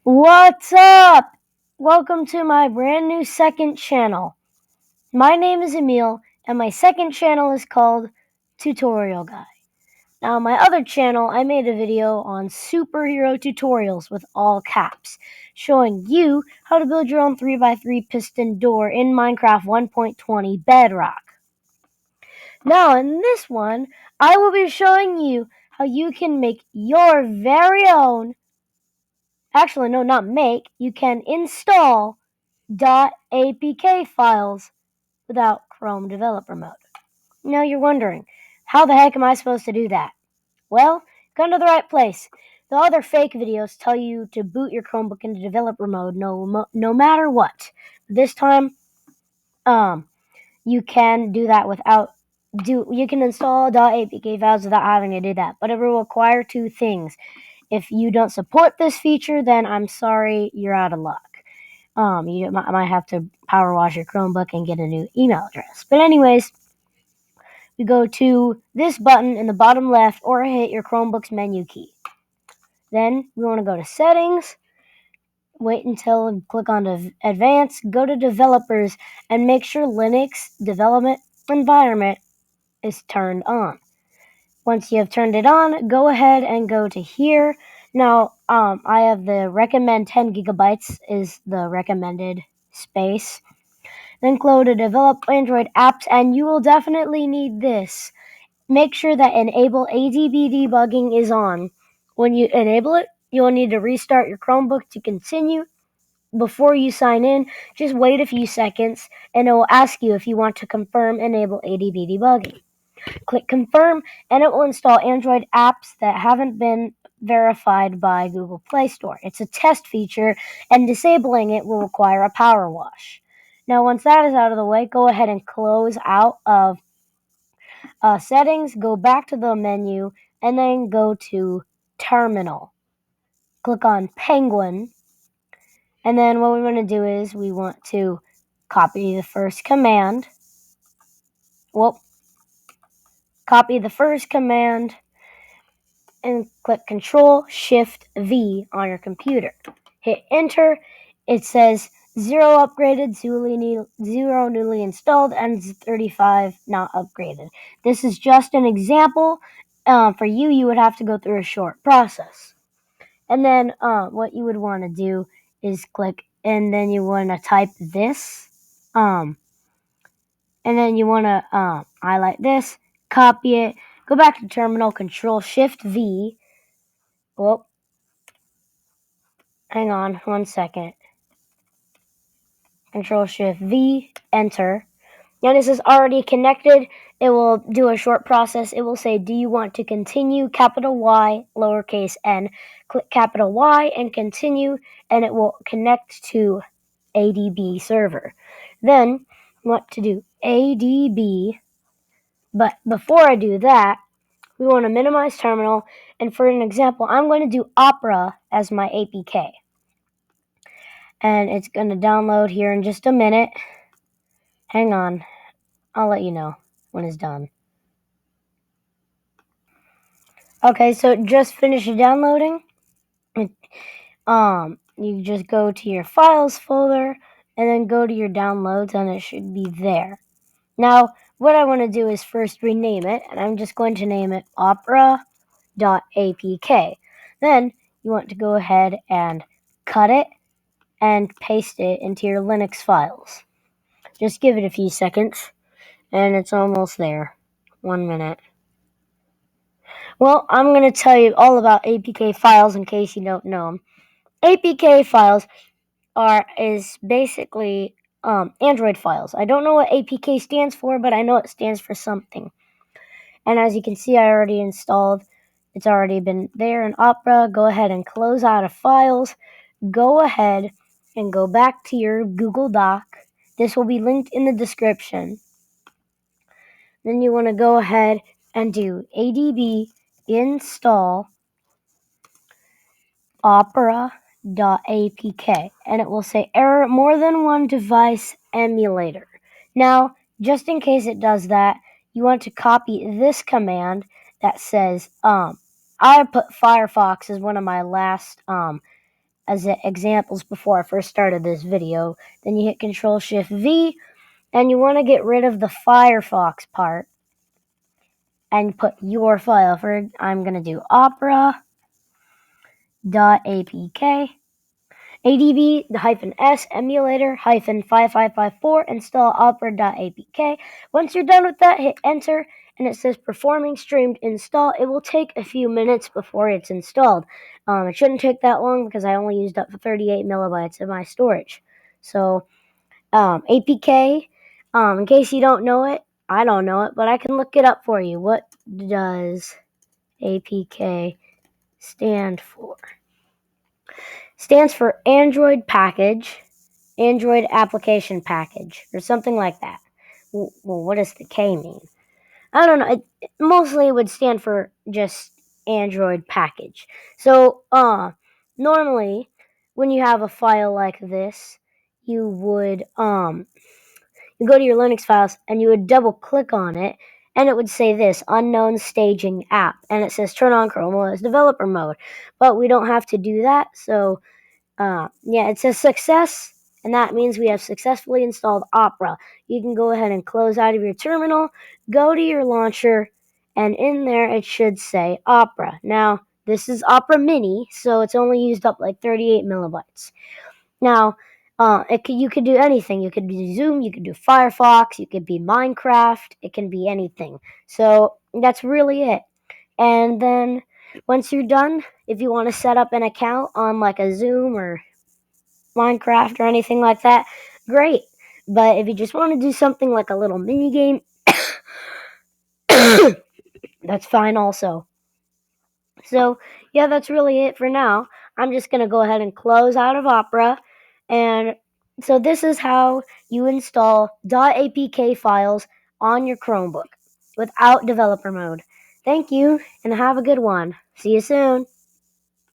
What's up? Welcome to my brand new second channel. My name is Emil, and my second channel is called Tutorial Guy. Now, my other channel, I made a video on superhero tutorials with all caps, showing you how to build your own 3x3 piston door in Minecraft 1.20 Bedrock. Now, in this one, I will be showing you how you can make your very own. Actually, no, not make. You can install .apk files without Chrome Developer Mode. Now you're wondering, how the heck am I supposed to do that? Well, come to the right place. The other fake videos tell you to boot your Chromebook into developer mode no matter what. This time, you can do that you can install .apk files without having to do that, but it will require two things. If you don't support this feature, then I'm sorry, you're out of luck. You might have to power wash your Chromebook and get a new email address. But anyways, we go to this button in the bottom left or hit your Chromebook's menu key. Then we want to go to settings, wait until click on advanced, go to developers, and make sure Linux development environment is turned on. Once you have turned it on, go ahead and go to here. Now, I have the recommend 10 gigabytes is the recommended space. Then go to develop Android apps, and you will definitely need this. Make sure that enable ADB debugging is on. When you enable it, you will need to restart your Chromebook to continue. Before you sign in, just wait a few seconds, and it will ask you if you want to confirm enable ADB debugging. Click confirm, and it will install Android apps that haven't been verified by Google Play Store. It's a test feature, and disabling it will require a power wash. Now, once that is out of the way, go ahead and close out of settings, go back to the menu, and then go to terminal. Click on Penguin, and then what we want to do is we want to copy the first command. Copy the first command and click Control-Shift-V on your computer. Hit enter. It says 0 upgraded, 0 newly installed, and 35 not upgraded. This is just an example. For you, you would have to go through a short process. And then what you would want to do is click, and then you want to type this. And then you want to highlight this, copy it, go back to terminal, Control-Shift-V. Well, hang on 1 second. Control-Shift-V, enter. Now this is already connected. It will do a short process. It will say, do you want to continue? Capital Y, lowercase n. Click capital Y and continue, and it will connect to ADB server. Then you want to do ADB, but before I do that, we want to minimize terminal, and for an example, I'm going to do Opera as my APK. And it's going to download here in just a minute. Hang on. I'll let you know when it's done. Okay, so it just finished downloading. You just go to your files folder and then go to your downloads, and it should be there. Now, what I want to do is first rename it, and I'm just going to name it opera.apk. Then you want to go ahead and cut it and paste it into your Linux files. Just give it a few seconds, and it's almost there. 1 minute. Well, I'm going to tell you all about APK files in case you don't know them. APK files is basically Android files. I don't know what APK stands for, but I know it stands for something. And as you can see, I already installed. It's already been there in Opera. Go ahead and close out of files. Go ahead and go back to your Google Doc. This will be linked in the description. Then you want to go ahead and do ADB install opera.apk, and it will say error more than one device emulator. Now, just in case it does that, you want to copy this command that says I put Firefox as one of my last as examples before I first started this video. Then you hit Control-Shift-V, and you want to get rid of the Firefox part and put your file. I'm going to do opera.apk adb-s emulator-5554 install opera.apk. Once you're done with that, hit enter, and it says performing streamed install. It will take a few minutes before it's installed. It shouldn't take that long because I only used up 38 megabytes of my storage. So APK, in case you don't know it, I don't know it, but I can look it up for you. What does APK stand for? Stands for Android Package, Android Application Package, or something like that. Well, what does the K mean? I don't know. Mostly it would stand for just Android Package. So, normally, when you have a file like this, you would, you go to your Linux files and you would double click on it, and it would say this, unknown staging app, and it says turn on ChromeOS developer mode. But we don't have to do that, so yeah, it says success, and that means we have successfully installed Opera. You can go ahead and close out of your terminal, go to your launcher, and in there it should say Opera. Now, this is Opera Mini, so it's only used up like 38 millibytes. Now, you could do anything. You could do Zoom, you could do Firefox, you could be Minecraft, it can be anything. So that's really it. And then once you're done, if you want to set up an account on like a Zoom or Minecraft or anything like that, great. But if you just want to do something like a little mini game, that's fine also. So, yeah, that's really it for now. I'm just going to go ahead and close out of Opera. And so this is how you install .apk files on your Chromebook without developer mode. Thank you, and have a good one. See you soon.